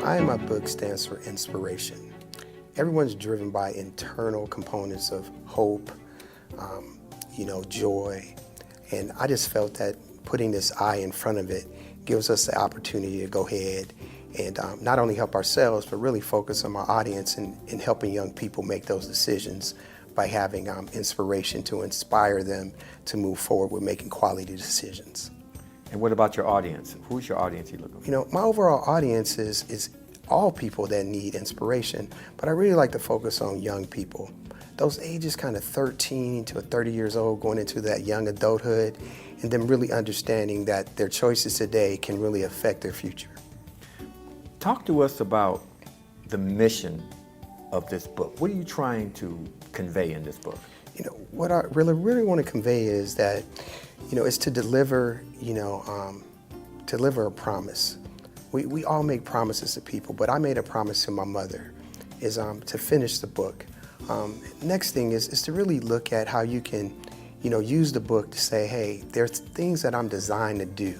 I in my book stands for inspiration. Everyone's driven by internal components of hope, joy. And I just felt that putting this I in front of it gives us the opportunity to go ahead and not only help ourselves, but really focus on our audience and helping young people make those decisions by having inspiration to inspire them to move forward with making quality decisions. And what about your audience? Who's your audience you looking for? My overall audience is all people that need inspiration, but I really like to focus on young people. Those ages kind of 13 to 30 years old, going into that young adulthood, and then really understanding that their choices today can really affect their future. Talk to us about the mission of this book. What are you trying to convey in this book? What I really want to convey is that, is to deliver, deliver a promise. We all make promises to people, but I made a promise to my mother, is to finish the book. Next thing is to really look at how you can, use the book to say, hey, there's things that I'm designed to do.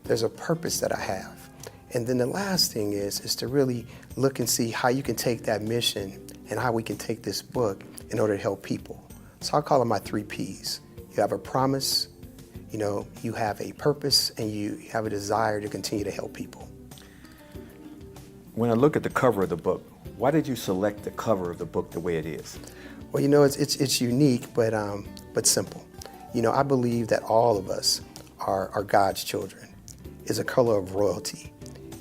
There's a purpose that I have. And then the last thing is to really look and see how you can take that mission and how we can take this book in order to help people. So I call them my 3 Ps. You have a promise, you have a purpose, and you have a desire to continue to help people. When I look at the cover of the book, why did you select the cover of the book the way it is? Well, it's unique, but simple. I believe that all of us are God's children. It's a color of royalty,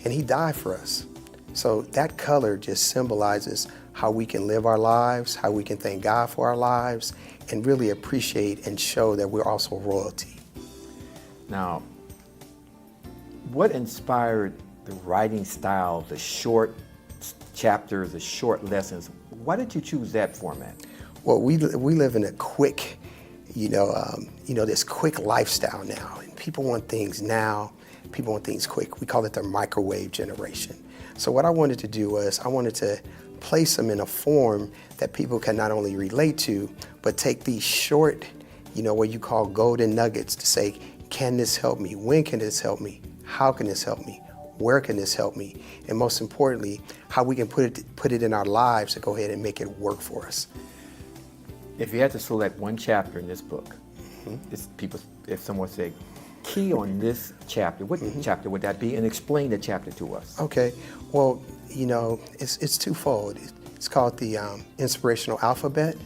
and He died for us. So that color just symbolizes how we can live our lives, how we can thank God for our lives, and really appreciate and show that we're also royalty. Now, what inspired the writing style, the short chapters, the short lessons? Why did you choose that format? Well, we live in a quick, this quick lifestyle now, and people want things now. People want things quick. We call it the microwave generation. So what I wanted to do was I wanted to place them in a form that people can not only relate to, but take these short, what you call golden nuggets to say, can this help me? When can this help me? How can this help me? Where can this help me? And most importantly, how we can put it in our lives to go ahead and make it work for us. If you had to select one chapter in this book, if someone said, key on this chapter, what chapter would that be? And explain the chapter to us. Okay, well, it's twofold. It's called the Inspirational Alphabet.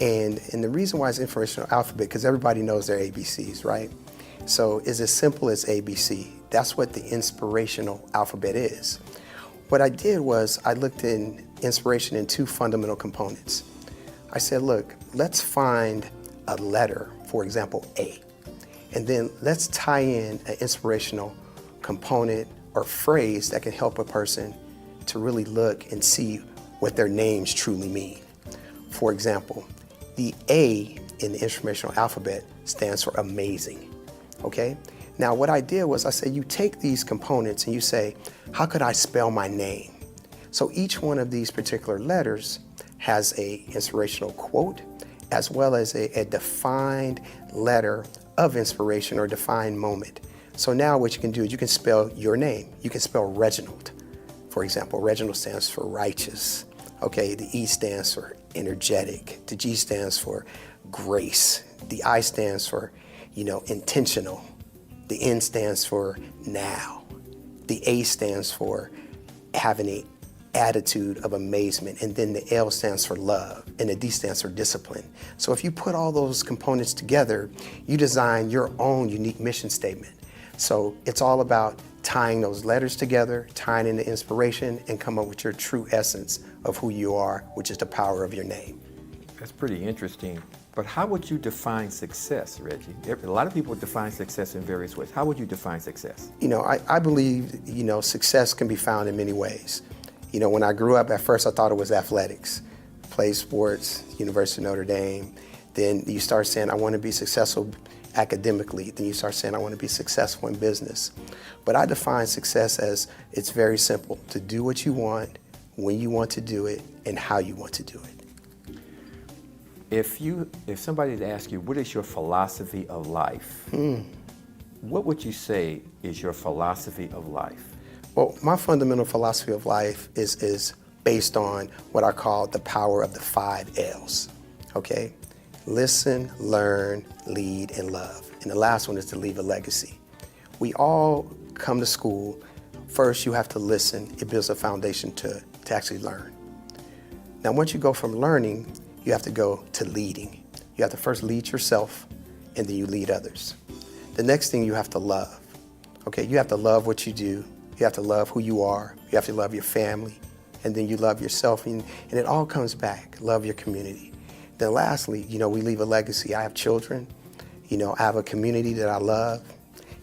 And the reason why it's Inspirational Alphabet, because everybody knows their ABCs, right? So it's as simple as ABC. That's what the Inspirational Alphabet is. What I did was I looked in inspiration in 2 fundamental components. I said, look, let's find a letter, for example, A. And then let's tie in an inspirational component or phrase that can help a person to really look and see what their names truly mean. For example, the A in the inspirational alphabet stands for amazing, okay? Now what I did was I said, you take these components and you say, how could I spell my name? So each one of these particular letters has a inspirational quote as well as a defined letter of inspiration or defined moment. So now what you can do is you can spell your name. You can spell Reginald. For example, Reginald stands for righteous. Okay, the E stands for energetic. The G stands for grace. The I stands for, intentional. The N stands for now. The A stands for having an attitude of amazement, and then the L stands for love, and the D stands for discipline. So if you put all those components together, you design your own unique mission statement. So it's all about tying those letters together, tying in the inspiration, and come up with your true essence of who you are, which is the power of your name. That's pretty interesting. But how would you define success, Reggie? A lot of people define success in various ways. How would you define success? I believe, success can be found in many ways. When I grew up, at first I thought it was athletics. Play sports, University of Notre Dame. Then you start saying, I want to be successful academically. Then you start saying, I want to be successful in business. But I define success as it's very simple, to do what you want, when you want to do it, and how you want to do it. If somebody had asked you, what is your philosophy of life? What would you say is your philosophy of life? Well, my fundamental philosophy of life is based on what I call the power of the 5 L's, okay? Listen, learn, lead, and love. And the last one is to leave a legacy. We all come to school. First, you have to listen. It builds a foundation to actually learn. Now, once you go from learning, you have to go to leading. You have to first lead yourself, and then you lead others. The next thing, you have to love. Okay, you have to love what you do. You have to love who you are. You have to love your family, and then you love yourself, and it all comes back. Love your community. Then lastly, we leave a legacy. I have children. I have a community that I love,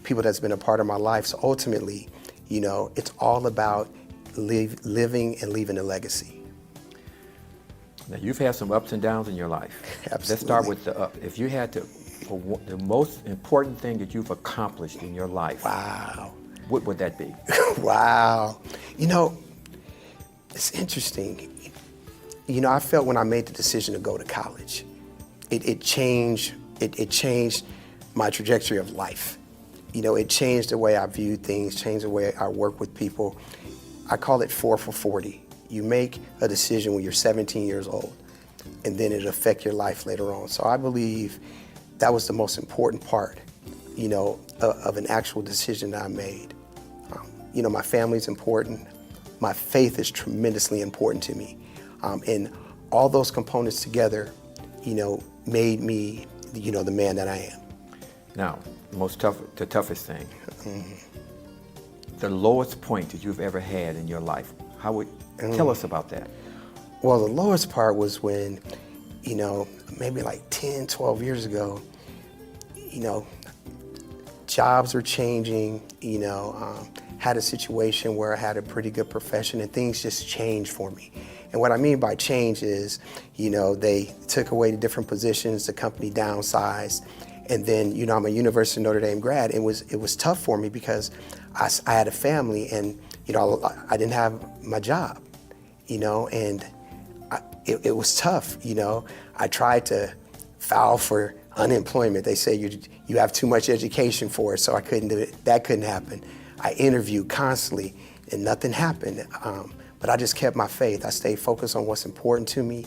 people that's been a part of my life. So ultimately, it's all about living and leaving a legacy. Now, you've had some ups and downs in your life. Absolutely. Let's start with the up. If you had to, the most important thing that you've accomplished in your life, Wow. what would that be? Wow. It's interesting. I felt when I made the decision to go to college, it changed my trajectory of life. It changed the way I viewed things, changed the way I work with people. I call it 4 for 40. You make a decision when you're 17 years old, and then it'll affect your life later on. So I believe that was the most important part, of an actual decision that I made. My family's important. My faith is tremendously important to me. And all those components together, made me, the man that I am. Now, the toughest thing, the lowest point that you've ever had in your life. Tell us about that. Well, the lowest part was when, maybe like 10, 12 years ago, jobs were changing, had a situation where I had a pretty good profession and things just changed for me. And what I mean by change is, they took away the different positions, the company downsized, and then, I'm a University of Notre Dame grad. It was tough for me because I had a family and, I didn't have my job, and it was tough, I tried to file for unemployment. They say you have too much education for it, so I couldn't do it. That couldn't happen. I interviewed constantly and nothing happened. But I just kept my faith. I stayed focused on what's important to me,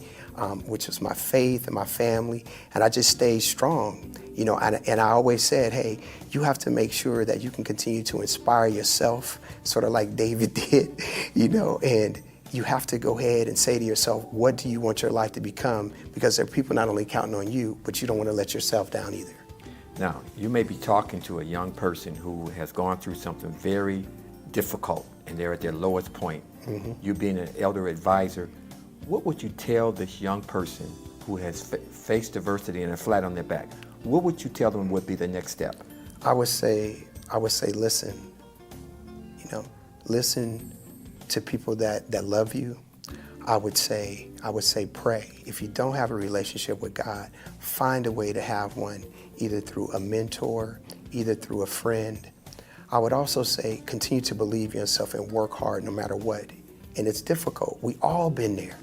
which was my faith and my family, and I just stayed strong. And I always said, hey, you have to make sure that you can continue to inspire yourself, sort of like David did, and you have to go ahead and say to yourself, what do you want your life to become? Because there are people not only counting on you, but you don't want to let yourself down either. Now, you may be talking to a young person who has gone through something very difficult and they're at their lowest point. Mm-hmm. You being an elder advisor, what would you tell this young person who has faced adversity and are flat on their back? What would you tell them would be the next step? I would say listen. Listen to people that love you. I would say pray. If you don't have a relationship with God, find a way to have one, either through a mentor, either through a friend. I would also say continue to believe in yourself and work hard no matter what. And it's difficult. We all been there.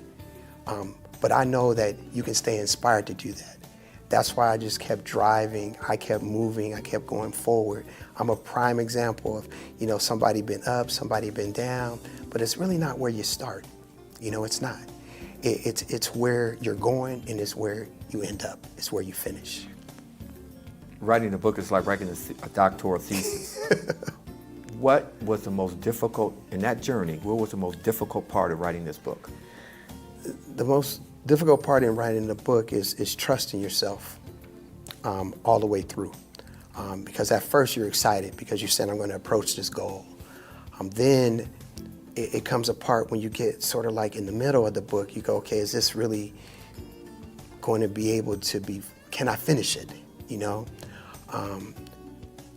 But I know that you can stay inspired to do that. That's why I just kept driving. I kept moving. I kept going forward. I'm a prime example of, somebody been up, somebody been down, but it's really not where you start. It's not. It's where you're going and it's where you end up. It's where you finish. Writing a book is like writing a doctoral thesis. What was the most difficult, in that journey, what was the most difficult part of writing this book? The most difficult part in writing the book is trusting yourself all the way through. Because at first you're excited because you're saying, I'm going to approach this goal. Then it comes apart when you get sort of like in the middle of the book. You go, okay, is this really going to be able to be, can I finish it?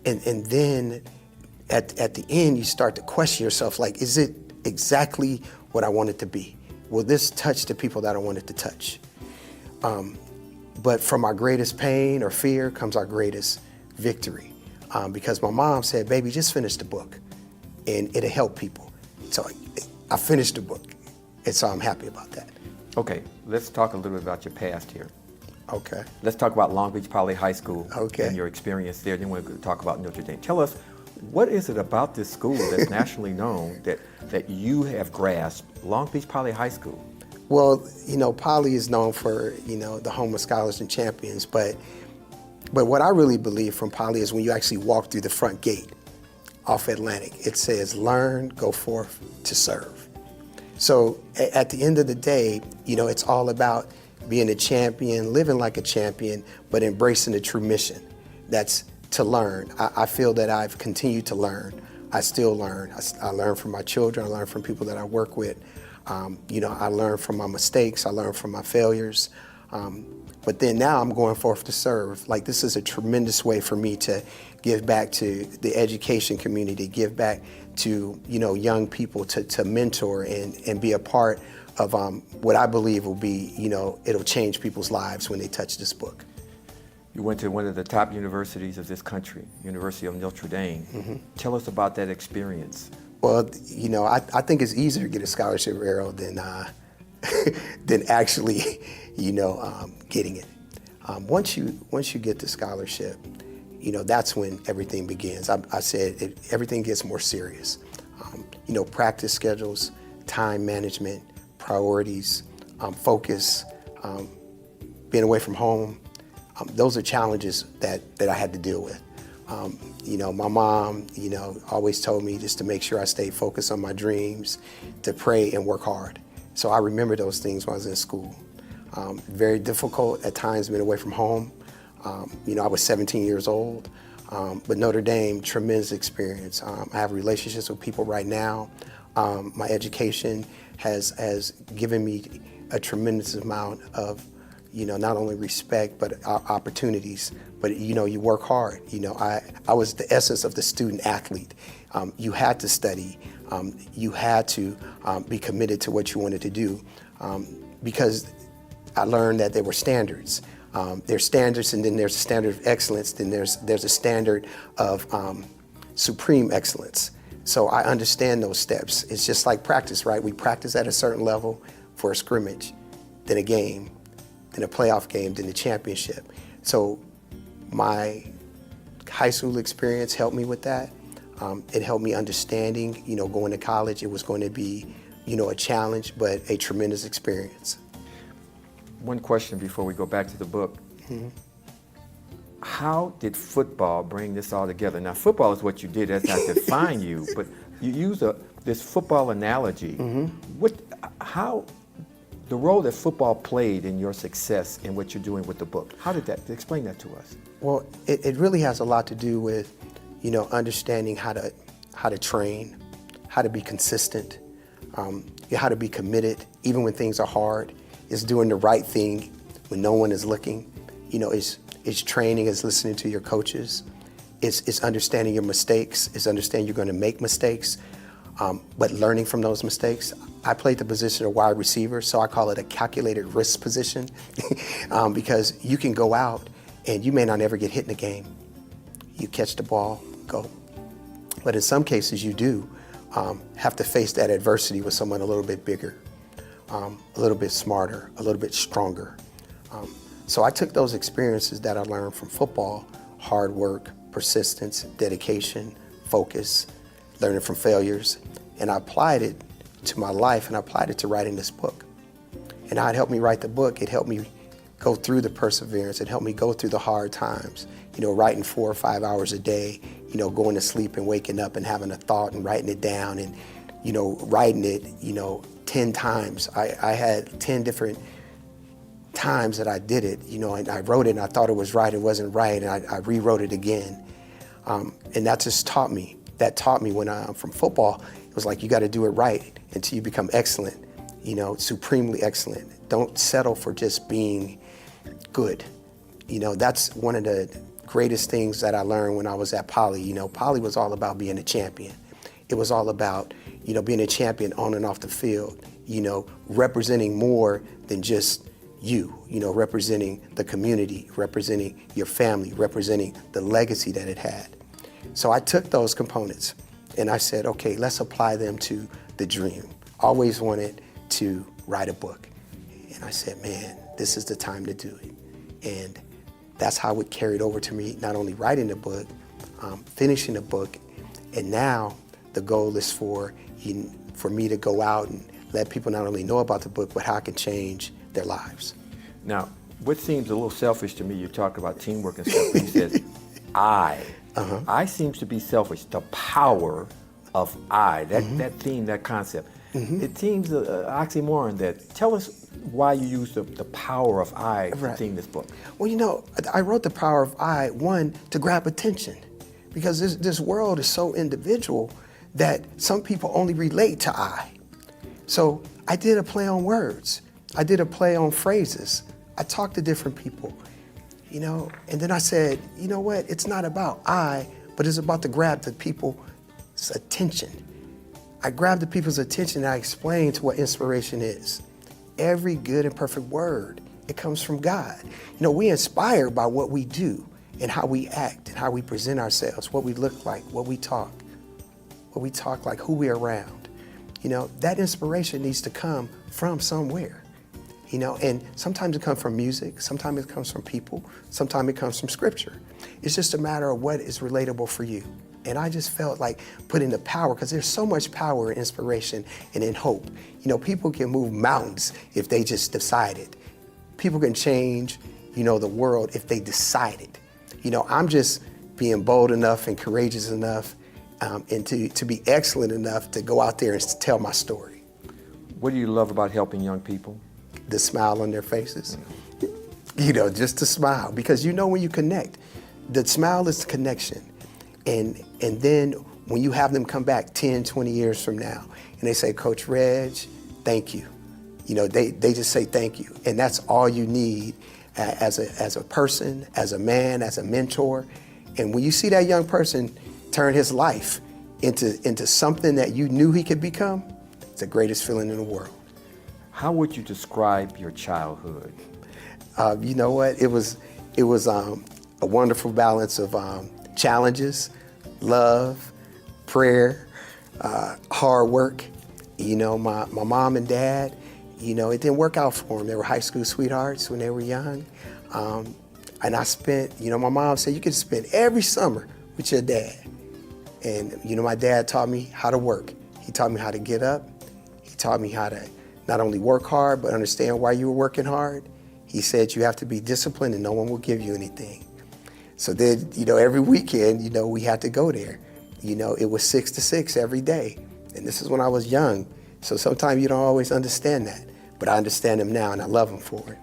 And then at the end, you start to question yourself, like, is it exactly what I want it to be? Will this touch the people that I want it to touch? But from our greatest pain or fear comes our greatest victory. Because my mom said, baby, just finish the book and it'll help people. So I finished the book, and so I'm happy about that. Okay, let's talk a little bit about your past here. Okay. Let's talk about Long Beach Poly High School Okay. and your experience there. Then we'll talk about Notre Dame. Tell us, What is it about this school that's nationally known that you have grasped, Long Beach Poly High School? Well, Poly is known for, the home of scholars and champions, but what I really believe from Poly is when you actually walk through the front gate off Atlantic, it says, learn, go forth to serve. So at the end of the day, it's all about being a champion, living like a champion, but embracing the true mission. That's to learn. I feel that I've continued to learn. I still learn. I learn from my children. I learn from people that I work with. I learn from my mistakes. I learn from my failures. But then now I'm going forth to serve. Like, this is a tremendous way for me to give back to the education community, give back to, young people, to mentor and be a part of what I believe will be, it'll change people's lives when they touch this book. You went to one of the top universities of this country, University of Notre Dame. Mm-hmm. Tell us about that experience. Well, I think it's easier to get a scholarship, Errol, than actually, getting it. Once you get the scholarship, that's when everything begins. I said everything gets more serious. Practice schedules, time management, priorities, focus, being away from home. Those are challenges that I had to deal with. My mom, always told me just to make sure I stayed focused on my dreams, to pray and work hard. So I remember those things when I was in school. Very difficult at times being away from home. I was 17 years old, but Notre Dame, tremendous experience. I have relationships with people right now. My education has given me a tremendous amount of, not only respect, but opportunities. But, you work hard. I was the essence of the student athlete. You had to study. You had to be committed to what you wanted to do, because I learned that there were standards. There's standards, and then there's a standard of excellence, then there's a standard of supreme excellence. So I understand those steps. It's just like practice, right? We practice at a certain level for a scrimmage, then a game, then a playoff game, then the championship. So my high school experience helped me with that. It helped me understanding, going to college, it was going to be, a challenge, but a tremendous experience. One question before we go back to the book. Mm-hmm. How did football bring this all together? Now, football is what you did. That's not define you, but you use this football analogy. Mm-hmm. How the role that football played in your success in what you're doing with the book, how did that, explain that to us? Well, it really has a lot to do with, understanding how to train, how to be consistent, how to be committed, even when things are hard. It's doing the right thing when no one is looking. It's training, it's listening to your coaches. It's understanding your mistakes. It's understanding you're going to make mistakes, but learning from those mistakes. I played the position of wide receiver, so I call it a calculated risk position because you can go out and you may not ever get hit in a game. You catch the ball, go. But in some cases you do have to face that adversity with someone a little bit bigger, a little bit smarter, a little bit stronger. So I took those experiences that I learned from football, hard work, persistence, dedication, focus, learning from failures, and I applied it to my life, and I applied it to writing this book. And how it helped me write the book, it helped me go through the perseverance, it helped me go through the hard times, writing 4 or 5 hours a day, going to sleep and waking up and having a thought and writing it down and, writing it, 10 times. I had 10 different times that I did it, and I wrote it and I thought it was right, it wasn't right, and I rewrote it again. And that just taught me. That taught me when I'm from football, it was like you got to do it right until you become excellent, supremely excellent. Don't settle for just being good. That's one of the greatest things that I learned when I was at Poly. Poly was all about being a champion. It was all about, being a champion on and off the field, representing more than just you, representing the community, representing your family, representing the legacy that it had. So I took those components and I said, okay, let's apply them to the dream. Always wanted to write a book. And I said, man, this is the time to do it. And that's how it carried over to me, not only writing the book, finishing the book, And now the goal is for me to go out and let people not only know about the book, but how I can change their lives. Now, what seems a little selfish to me, you talk about teamwork and stuff, but he says, I. I seems to be selfish. The power of I, that theme, that concept. It seems an oxymoron. That tell us why you use the power of I to theme this book. Well, I wrote the power of I, one, to grab attention, because this world is so individual that some people only relate to I. So I did a play on words. I did a play on phrases. I talked to different people, and then I said, you know what? It's not about I, but it's about to grab the people's attention. I grabbed the people's attention and I explained what inspiration is. Every good and perfect word, it comes from God. We inspired by what we do and how we act and how we present ourselves, what we look like, what we talk like, who we're around. That inspiration needs to come from somewhere. And sometimes it comes from music, sometimes it comes from people, sometimes it comes from scripture. It's just a matter of what is relatable for you. And I just felt like putting the power, because there's so much power in inspiration and in hope. People can move mountains if they just decided. People can change, the world if they decided. I'm just being bold enough and courageous enough and to be excellent enough to go out there and tell my story. What do you love about helping young people? The smile on their faces. Just to smile, because when you connect, the smile is the connection. And then when you have them come back 10, 20 years from now and they say, Coach Reg, thank you. They just say thank you. And that's all you need as a person, as a man, as a mentor. And when you see that young person turn his life into something that you knew he could become, it's the greatest feeling in the world. How would you describe your childhood? You know what? It was a wonderful balance of challenges, love, prayer, hard work. My mom and dad, it didn't work out for them. They were high school sweethearts when they were young. And I spent, my mom said, you could spend every summer with your dad. And, my dad taught me how to work. He taught me how to get up. He taught me how to not only work hard, but understand why you were working hard. He said you have to be disciplined and no one will give you anything. So then, every weekend, we had to go there. It was 6 to 6 every day. And this is when I was young. So sometimes you don't always understand that. But I understand him now and I love him for it.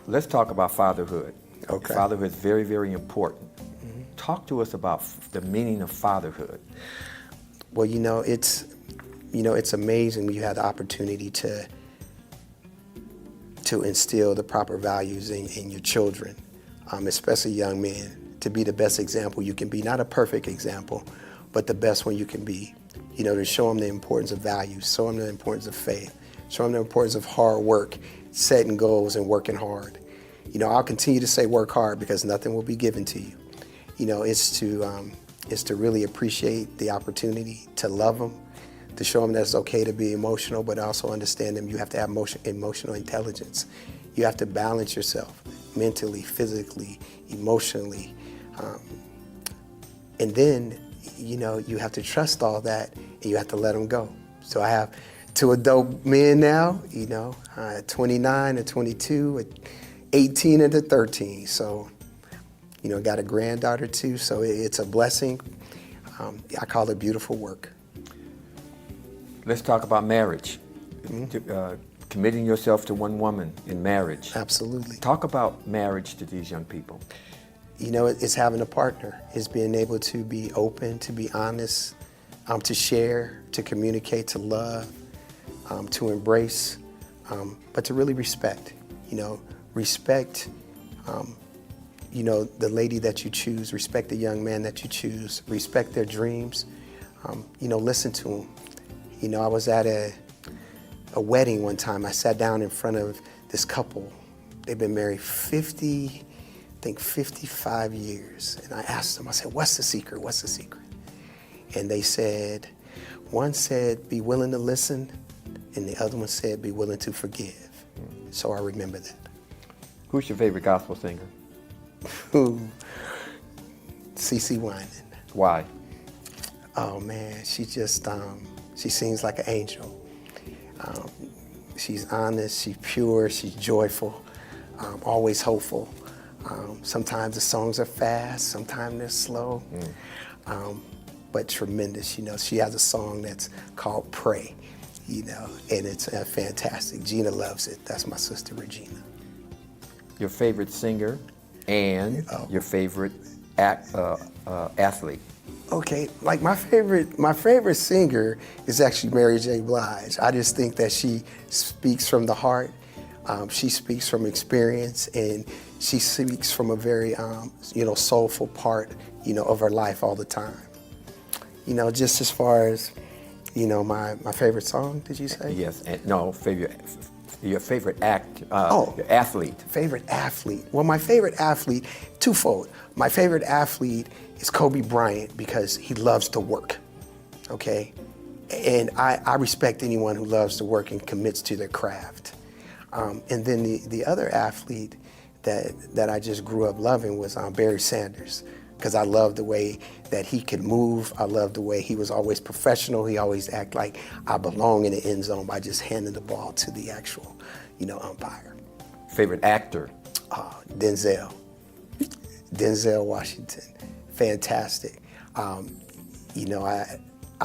Let's talk about fatherhood. Okay. Fatherhood is very, very important. Talk to us about the meaning of fatherhood. Well, it's amazing when you have the opportunity to instill the proper values in your children. Especially young men, to be the best example you can be. Not a perfect example, but the best one you can be. To show them the importance of values, show them the importance of faith, show them the importance of hard work, setting goals and working hard. I'll continue to say work hard because nothing will be given to you. It's to really appreciate the opportunity to love them, to show them that it's okay to be emotional, but also understand them. You have to have emotional intelligence. You have to balance yourself mentally, physically, emotionally. And then, you have to trust all that and you have to let them go. So I have 2 adult men now, 29 and 22, 18 and 13. So, got a granddaughter too. So it's a blessing. I call it beautiful work. Let's talk about marriage. Committing yourself to one woman in marriage. Absolutely. Talk about marriage to these young people. It's having a partner. It's being able to be open, to be honest, to share, to communicate, to love, to embrace, but to really respect. Respect, the lady that you choose, respect the young man that you choose, respect their dreams, listen to them. I was at a wedding one time. I sat down in front of this couple. They've been married 55 years. And I asked them, I said, what's the secret? What's the secret? And they said, one said, be willing to listen. And the other one said, be willing to forgive. So I remember that. Who's your favorite gospel singer? C.C. Winan. Why? Oh man, she sings like an angel. She's honest, she's pure, she's joyful, always hopeful. Sometimes the songs are fast, sometimes they're slow, but tremendous. She has a song that's called Pray, and it's fantastic. Gina loves it. That's my sister, Regina. Your favorite singer and your favorite athlete? Okay, like my favorite singer is actually Mary J. Blige. I just think that she speaks from the heart. She speaks from experience, and she speaks from a very, soulful part, of her life all the time. Just as far as, my favorite song, did you say? Yes, and no, your favorite athlete. Favorite athlete. Well, my favorite athlete, twofold. My favorite athlete is Kobe Bryant because he loves to work, okay? And I respect anyone who loves to work and commits to their craft. And then the other athlete that I just grew up loving was Barry Sanders, because I loved the way that he could move. I loved the way he was always professional. He always act like I belong in the end zone by just handing the ball to the actual, umpire. Favorite actor? Denzel Washington, fantastic. I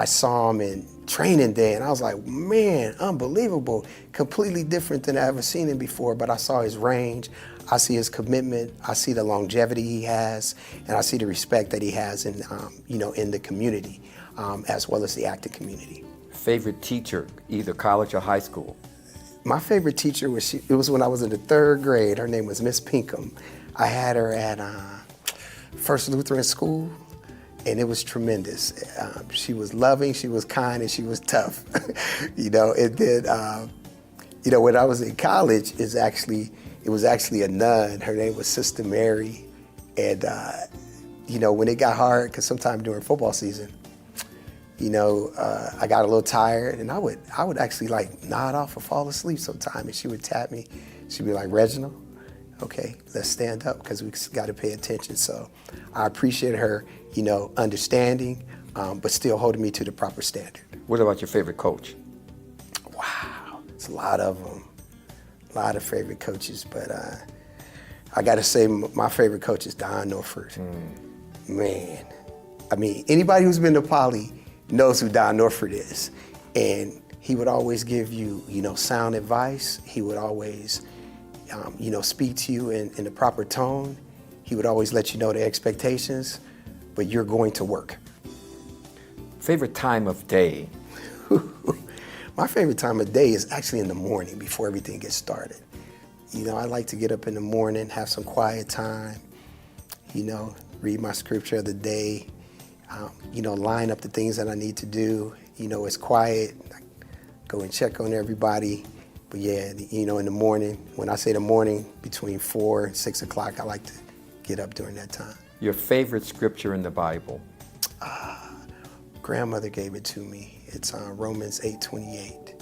saw him in Training Day, and I was like, man, unbelievable. Completely different than I ever seen him before, but I saw his range, I see his commitment, I see the longevity he has, and I see the respect that he has in, in the community, as well as the acting community. Favorite teacher, either college or high school? My favorite teacher it was when I was in the 3rd grade. Her name was Miss Pinkham. I had her at First Lutheran School, and it was tremendous. She was loving, she was kind, and she was tough. And then, when I was in college, it was actually a nun. Her name was Sister Mary. And, when it got hard, because sometime during football season, I got a little tired, and I would actually nod off or fall asleep sometime, and she would tap me. She'd be like, Reginald, okay, let's stand up because we got to pay attention. So I appreciate her, understanding, but still holding me to the proper standard. What about your favorite coach? Wow, it's a lot of them. A lot of favorite coaches, but I got to say my favorite coach is Don Norford. Man, I mean, anybody who's been to Poly knows who Don Norford is. And he would always give you, sound advice. He would always, speak to you in the proper tone. He would always let you know the expectations, but you're going to work. Favorite time of day? My favorite time of day is actually in the morning before everything gets started. I like to get up in the morning, have some quiet time, read my scripture of the day, line up the things that I need to do. It's quiet, I go and check on everybody. But yeah, in the morning, when I say the morning, between 4 and 6 o'clock, I like to get up during that time. Your favorite scripture in the Bible? Grandmother gave it to me. It's Romans 8:28.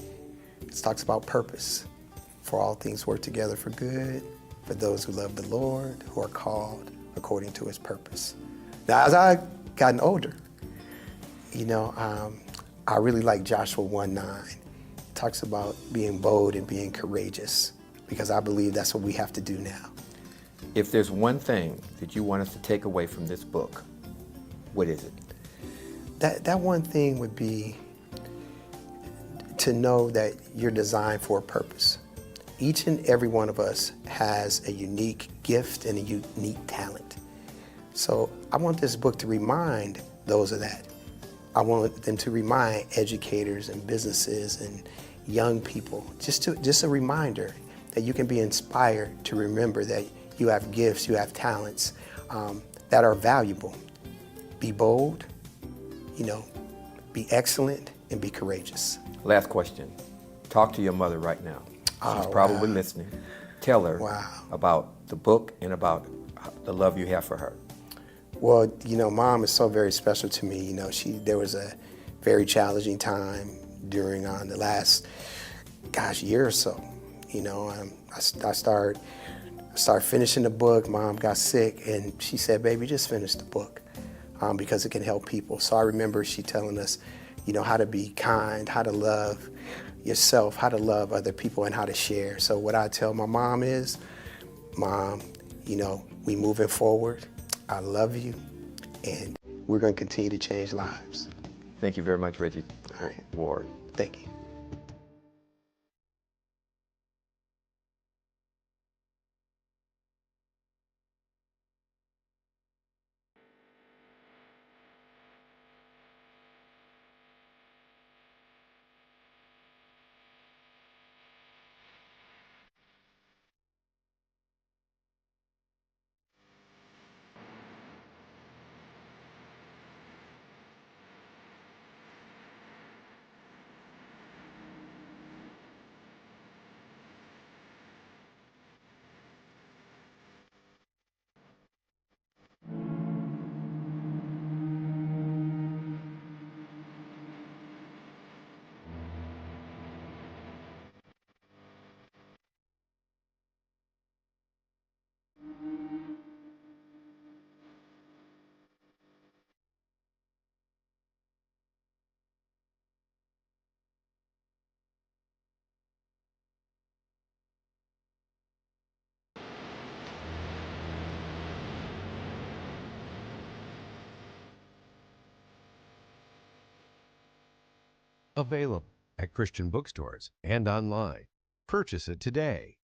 It talks about purpose. For all things work together for good, for those who love the Lord, who are called according to his purpose. Now, as I've gotten older, I really like Joshua 1:9. It talks about being bold and being courageous, because I believe that's what we have to do now. If there's one thing that you want us to take away from this book, what is it? That one thing would be to know that you're designed for a purpose. Each and every one of us has a unique gift and a unique talent. So I want this book to remind those of that. I want them to remind educators and businesses and young people, just a reminder that you can be inspired to remember that you have gifts, you have talents that are valuable. Be bold, be excellent, and be courageous. Last question. Talk to your mother right now. She's probably listening. Tell her about the book and about the love you have for her. Well, Mom is so very special to me. There was a very challenging time during the last, year or so. I started finishing the book. Mom got sick, and she said, "Baby, just finish the book." because it can help people. So I remember she telling us, how to be kind, how to love yourself, how to love other people, and how to share. So what I tell my mom is, Mom, we moving forward. I love you, and we're going to continue to change lives. Thank you very much, Reggie All right. Ward. Thank you. Available at Christian bookstores and online. Purchase it today.